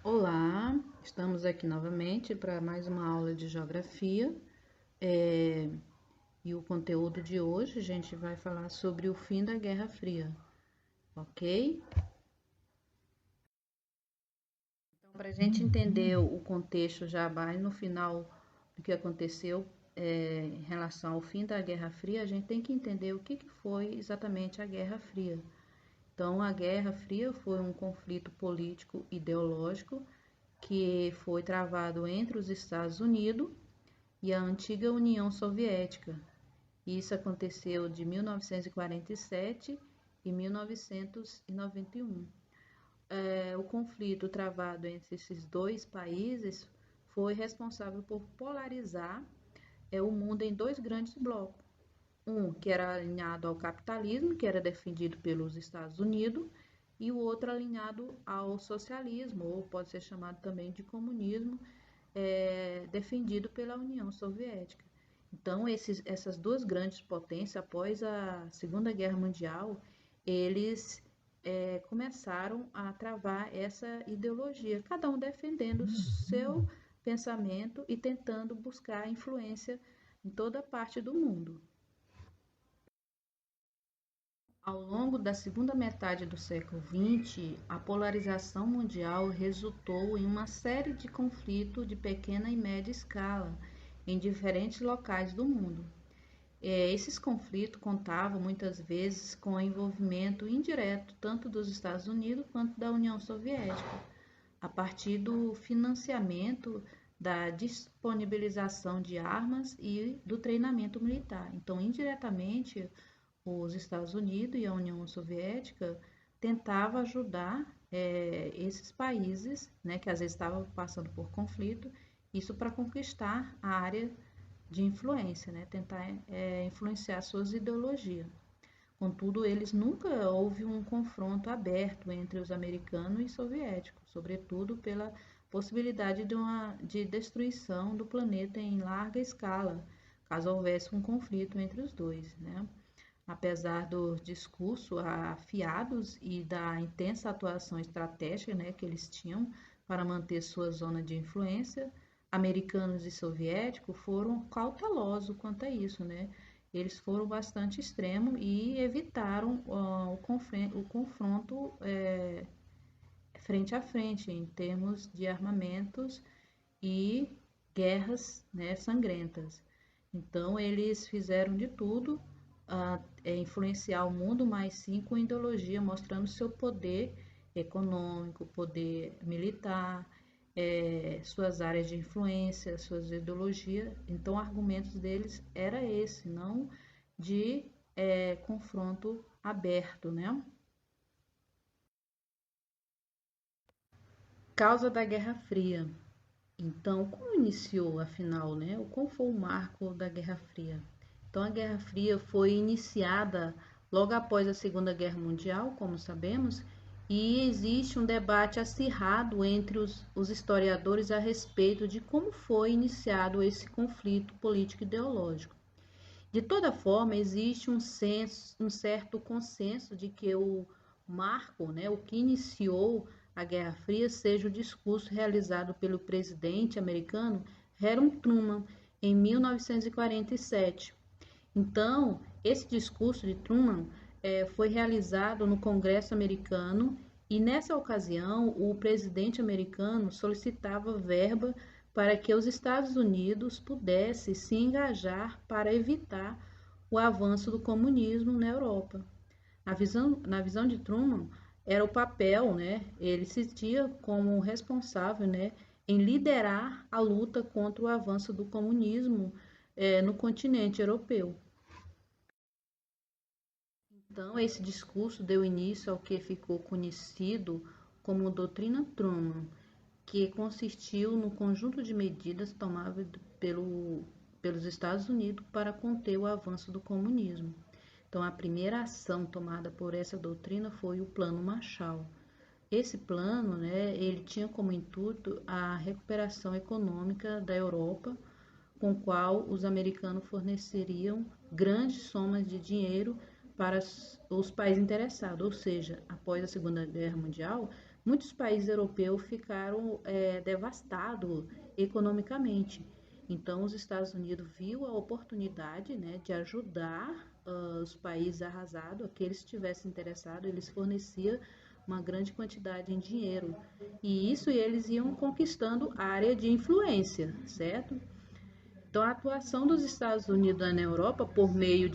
Olá, estamos aqui novamente para mais uma aula de geografia. É, e o conteúdo de hoje a gente vai falar sobre o fim da Guerra Fria, ok? Então, para a gente entender o contexto já mais no final do que aconteceu em relação ao fim da Guerra Fria, a gente tem que entender o que foi exatamente a Guerra Fria. Então, a Guerra Fria foi um conflito político ideológico que foi travado entre os Estados Unidos e a antiga União Soviética. Isso aconteceu de 1947 e 1991. O conflito travado entre esses dois países foi responsável por polarizar o mundo em dois grandes blocos. Um que era alinhado ao capitalismo, que era defendido pelos Estados Unidos, e o outro alinhado ao socialismo, ou pode ser chamado também de comunismo, defendido pela União Soviética. Então, essas duas grandes potências, após a Segunda Guerra Mundial, eles começaram a travar essa ideologia, cada um defendendo o seu pensamento e tentando buscar influência em toda parte do mundo. Ao longo da segunda metade do século XX, a polarização mundial resultou em uma série de conflitos de pequena e média escala em diferentes locais do mundo. Esses conflitos contavam muitas vezes com o envolvimento indireto tanto dos Estados Unidos quanto da União Soviética, a partir do financiamento da disponibilização de armas e do treinamento militar. Então, indiretamente, os Estados Unidos e a União Soviética tentavam ajudar esses países, né, que às vezes estavam passando por conflito, isso para conquistar a área de influência, né, tentar influenciar suas ideologias. Contudo, eles nunca houve um confronto aberto entre os americanos e soviéticos, sobretudo pela possibilidade de destruição do planeta em larga escala, caso houvesse um conflito entre os dois, né? Apesar dos discursos afiados e da intensa atuação estratégica, né, que eles tinham para manter sua zona de influência, americanos e soviéticos foram cautelosos quanto a isso, né? Eles foram bastante extremos e evitaram o confronto frente a frente em termos de armamentos e guerras, né, sangrentas. Então, eles fizeram de tudo a influenciar o mundo, mas sim com ideologia, mostrando seu poder econômico, poder militar, suas áreas de influência, suas ideologias. Então, argumentos deles era esse, não de confronto aberto, né? Causa da Guerra Fria. Então, como iniciou, afinal, né? Qual foi o marco da Guerra Fria? Então, a Guerra Fria foi iniciada logo após a Segunda Guerra Mundial, como sabemos, e existe um debate acirrado entre os historiadores a respeito de como foi iniciado esse conflito político ideológico. De toda forma, existe um certo consenso de que o marco, né, o que iniciou a Guerra Fria, seja o discurso realizado pelo presidente americano Harry Truman em 1947. Então, esse discurso de Truman foi realizado no Congresso americano e, nessa ocasião, o presidente americano solicitava verba para que os Estados Unidos pudessem se engajar para evitar o avanço do comunismo na Europa. Na visão de Truman, era o papel, né? Ele se sentia como responsável, né, em liderar a luta contra o avanço do comunismo no continente europeu. Então, esse discurso deu início ao que ficou conhecido como Doutrina Truman, que consistiu no conjunto de medidas tomadas pelos Estados Unidos para conter o avanço do comunismo. Então, a primeira ação tomada por essa doutrina foi o Plano Marshall. Esse plano, né, ele tinha como intuito a recuperação econômica da Europa, com o qual os americanos forneceriam grandes somas de dinheiro para os países interessados, ou seja, após a Segunda Guerra Mundial, muitos países europeus ficaram devastados economicamente. Então, os Estados Unidos viu a oportunidade, né, de ajudar os países arrasados, aqueles que estivessem interessados, eles forneciam uma grande quantidade em dinheiro. E isso eles iam conquistando área de influência, certo? Então, a atuação dos Estados Unidos na Europa por meio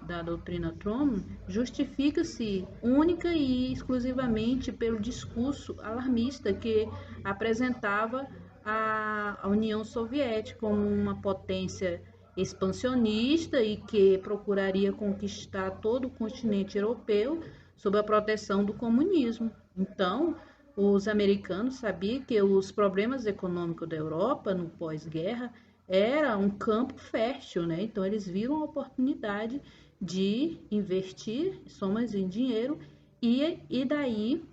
da doutrina Truman justifica-se única e exclusivamente pelo discurso alarmista que apresentava a União Soviética como uma potência expansionista e que procuraria conquistar todo o continente europeu sob a proteção do comunismo. Então, os americanos sabiam que os problemas econômicos da Europa no pós-guerra era um campo fértil, né? Então eles viram a oportunidade de investir somas em dinheiro e daí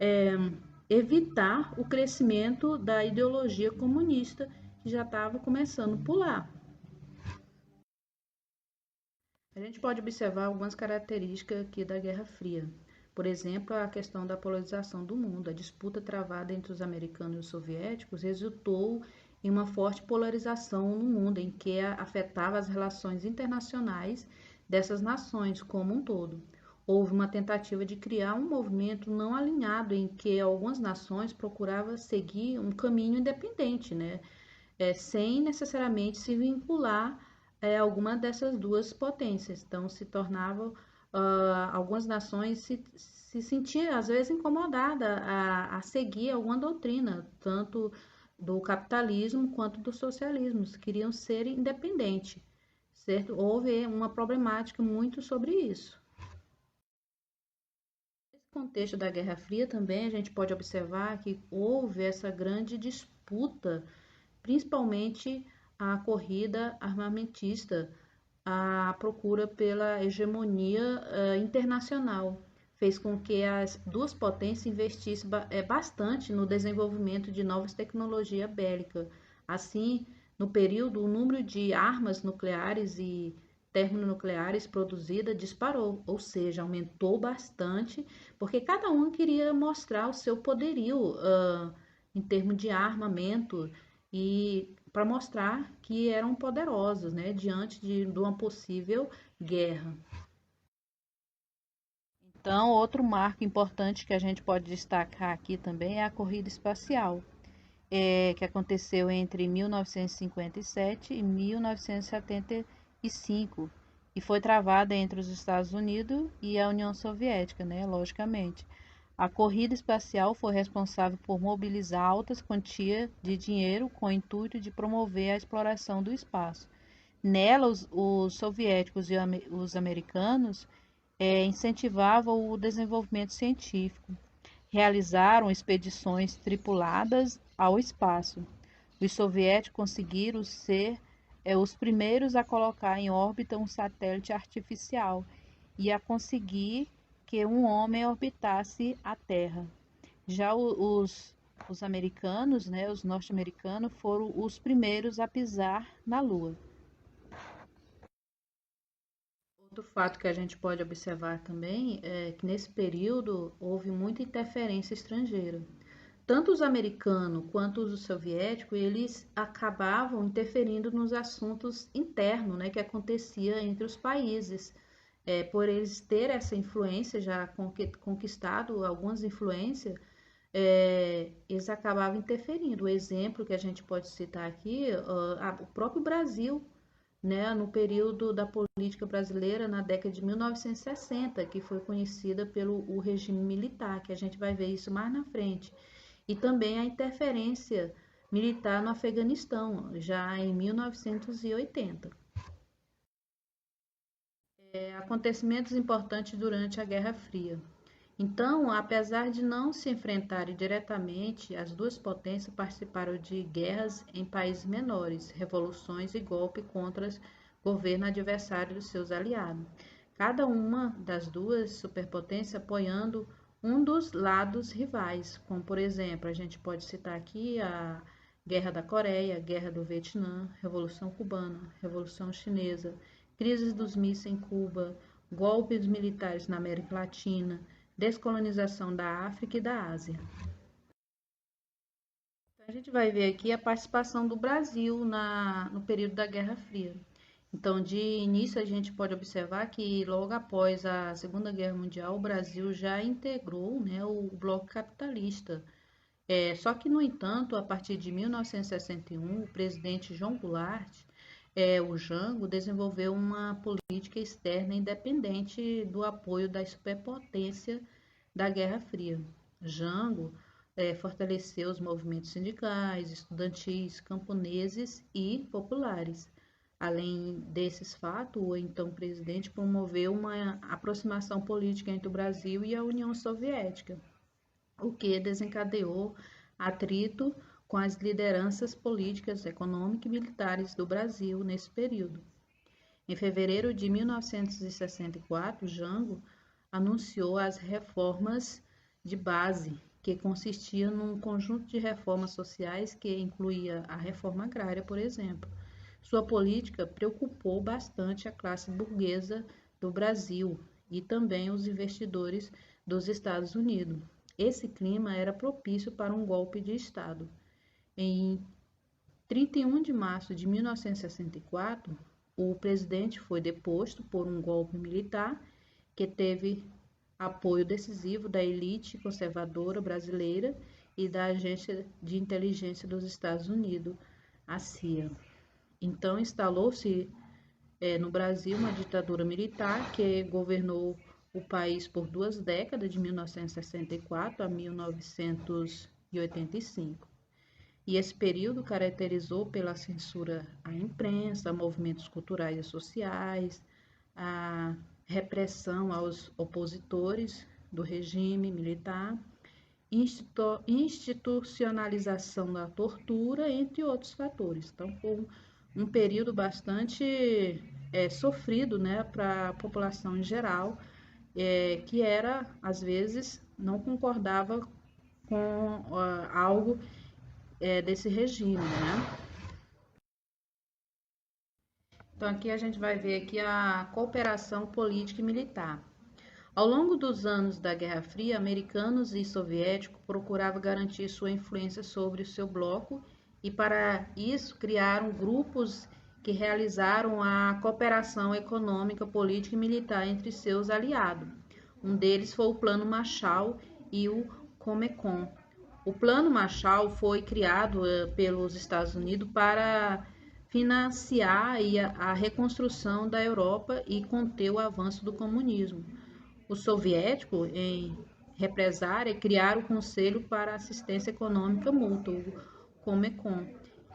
é, evitar o crescimento da ideologia comunista que já estava começando por lá. A gente pode observar algumas características aqui da Guerra Fria. Por exemplo, a questão da polarização do mundo. A disputa travada entre os americanos e os soviéticos resultou em uma forte polarização no mundo, em que afetava as relações internacionais dessas nações como um todo. Houve uma tentativa de criar um movimento não alinhado, em que algumas nações procuravam seguir um caminho independente, né? Sem necessariamente se vincular a alguma dessas duas potências. Então, se tornavam, algumas nações se sentiam, às vezes, incomodadas a seguir alguma doutrina, tanto do capitalismo quanto do socialismo, queriam ser independentes, certo? Houve uma problemática muito sobre isso. Nesse contexto da Guerra Fria também a gente pode observar que houve essa grande disputa, principalmente a corrida armamentista, a procura pela hegemonia internacional, fez com que as duas potências investissem bastante no desenvolvimento de novas tecnologias bélicas. Assim, no período, o número de armas nucleares e termonucleares produzidas disparou, ou seja, aumentou bastante, porque cada um queria mostrar o seu poderio em termos de armamento e para mostrar que eram poderosos, né, diante de uma possível guerra. Então, outro marco importante que a gente pode destacar aqui também é a corrida espacial, que aconteceu entre 1957 e 1975 e foi travada entre os Estados Unidos e a União Soviética, né, logicamente. A corrida espacial foi responsável por mobilizar altas quantias de dinheiro com o intuito de promover a exploração do espaço. Nela, os soviéticos e os americanos incentivavam o desenvolvimento científico. Realizaram expedições tripuladas ao espaço. Os soviéticos conseguiram ser os primeiros a colocar em órbita um satélite artificial e a conseguir que um homem orbitasse a Terra. Já os americanos, né, os norte-americanos, foram os primeiros a pisar na Lua. Outro fato que a gente pode observar também é que nesse período houve muita interferência estrangeira. Tanto os americanos quanto os soviéticos, eles acabavam interferindo nos assuntos internos, né, que acontecia entre os países. Por eles ter essa influência, já conquistado algumas influências, eles acabavam interferindo. O exemplo que a gente pode citar aqui, o próprio Brasil, né, no período da política brasileira, na década de 1960, que foi conhecida pelo o regime militar, que a gente vai ver isso mais na frente. E também a interferência militar no Afeganistão, já em 1980. Acontecimentos importantes durante a Guerra Fria. Então, apesar de não se enfrentarem diretamente, as duas potências participaram de guerras em países menores, revoluções e golpes contra governo adversário dos seus aliados. Cada uma das duas superpotências apoiando um dos lados rivais, como por exemplo, a gente pode citar aqui a Guerra da Coreia, a Guerra do Vietnã, Revolução Cubana, Revolução Chinesa, crises dos mísseis em Cuba, golpes militares na América Latina, descolonização da África e da Ásia. Então, a gente vai ver aqui a participação do Brasil no período da Guerra Fria. Então, de início, a gente pode observar que logo após a Segunda Guerra Mundial, o Brasil já integrou, né, o bloco capitalista. Só que, no entanto, a partir de 1961, o presidente João Goulart, o Jango, desenvolveu uma política externa independente do apoio da superpotência da Guerra Fria. Jango fortaleceu os movimentos sindicais, estudantis, camponeses e populares. Além desses fatos, o então presidente promoveu uma aproximação política entre o Brasil e a União Soviética, o que desencadeou atrito com as lideranças políticas, econômicas e militares do Brasil nesse período. Em fevereiro de 1964, Jango anunciou as reformas de base, que consistia num conjunto de reformas sociais que incluía a reforma agrária, por exemplo. Sua política preocupou bastante a classe burguesa do Brasil e também os investidores dos Estados Unidos. Esse clima era propício para um golpe de Estado. Em 31 de março de 1964, o presidente foi deposto por um golpe militar que teve apoio decisivo da elite conservadora brasileira e da Agência de Inteligência dos Estados Unidos, a CIA. Então, instalou-se no Brasil uma ditadura militar que governou o país por 2 décadas, de 1964 a 1985. E esse período caracterizou pela censura à imprensa, a movimentos culturais e sociais, a repressão aos opositores do regime militar, institucionalização da tortura, entre outros fatores. Então, foi um período bastante sofrido, né, para a população em geral, que era, às vezes, não concordava com algo desse regime, né? Então, aqui a gente vai ver aqui a cooperação política e militar. Ao longo dos anos da Guerra Fria, americanos e soviéticos procuravam garantir sua influência sobre o seu bloco e, para isso, criaram grupos que realizaram a cooperação econômica, política e militar entre seus aliados. Um deles foi o Plano Marshall e o Comecon. O Plano Marshall foi criado pelos Estados Unidos para financiar a reconstrução da Europa e conter o avanço do comunismo. Os soviéticos, em represária, criaram o Conselho para Assistência Econômica Mútua, o Comecon,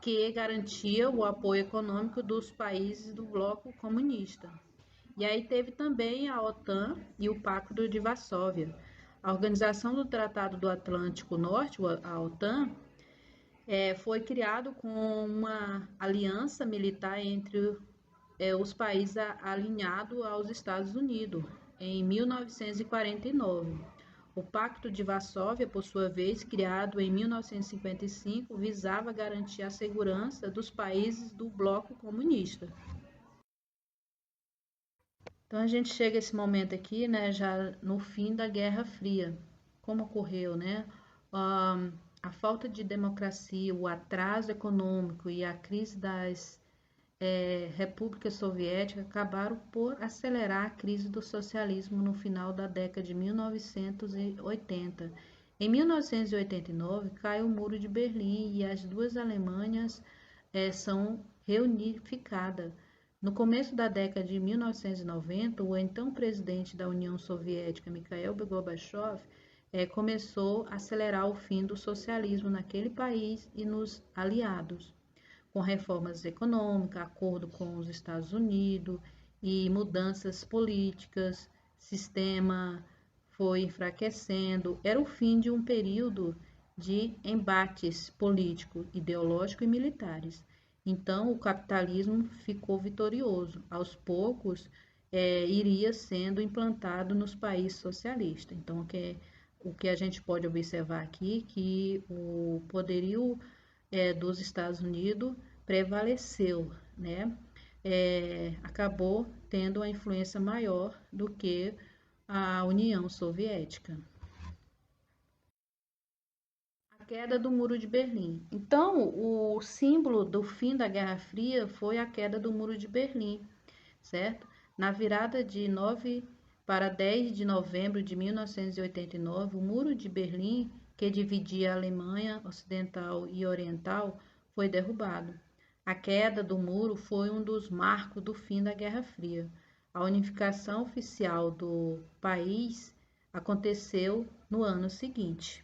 que garantia o apoio econômico dos países do bloco comunista. E aí teve também a OTAN e o Pacto de Varsóvia. A Organização do Tratado do Atlântico Norte, a OTAN, foi criado com uma aliança militar entre os países alinhados aos Estados Unidos, em 1949. O Pacto de Varsóvia, por sua vez, criado em 1955, visava garantir a segurança dos países do bloco comunista. Então, a gente chega a esse momento aqui, né, já no fim da Guerra Fria. Como ocorreu, né? A falta de democracia, o atraso econômico e a crise das repúblicas soviéticas acabaram por acelerar a crise do socialismo no final da década de 1980. Em 1989, cai o Muro de Berlim e as duas Alemanhas são reunificadas. No começo da década de 1990, o então presidente da União Soviética, Mikhail Gorbachev, começou a acelerar o fim do socialismo naquele país e nos aliados, com reformas econômicas, acordo com os Estados Unidos e mudanças políticas, sistema foi enfraquecendo. Era o fim de um período de embates políticos, ideológicos e militares. Então, o capitalismo ficou vitorioso. Aos poucos, iria sendo implantado nos países socialistas. Então, o que a gente pode observar aqui que o poderio dos Estados Unidos prevaleceu, né? Acabou tendo uma influência maior do que a União Soviética. A queda do Muro de Berlim. Então, o símbolo do fim da Guerra Fria foi a queda do Muro de Berlim, certo? Na virada de 9 para 10 de novembro de 1989, o Muro de Berlim, que dividia a Alemanha Ocidental e Oriental, foi derrubado. A queda do muro foi um dos marcos do fim da Guerra Fria. A unificação oficial do país aconteceu no ano seguinte.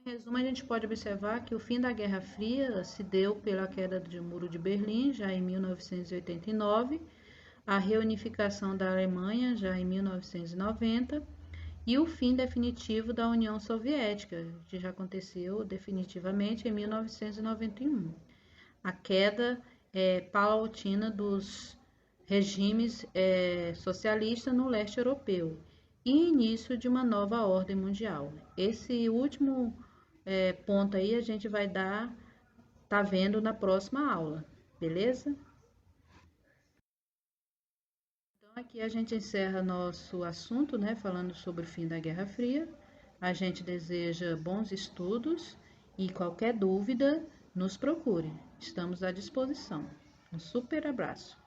Em resumo, a gente pode observar que o fim da Guerra Fria se deu pela queda do Muro de Berlim, já em 1989, a reunificação da Alemanha, já em 1990, e o fim definitivo da União Soviética, que já aconteceu definitivamente em 1991. A queda paulatina dos regimes socialistas no leste europeu e início de uma nova ordem mundial. Esse último ponto aí a gente vai tá vendo na próxima aula, beleza? Então aqui a gente encerra nosso assunto, né, falando sobre o fim da Guerra Fria. A gente deseja bons estudos e qualquer dúvida, nos procure. Estamos à disposição. Um super abraço.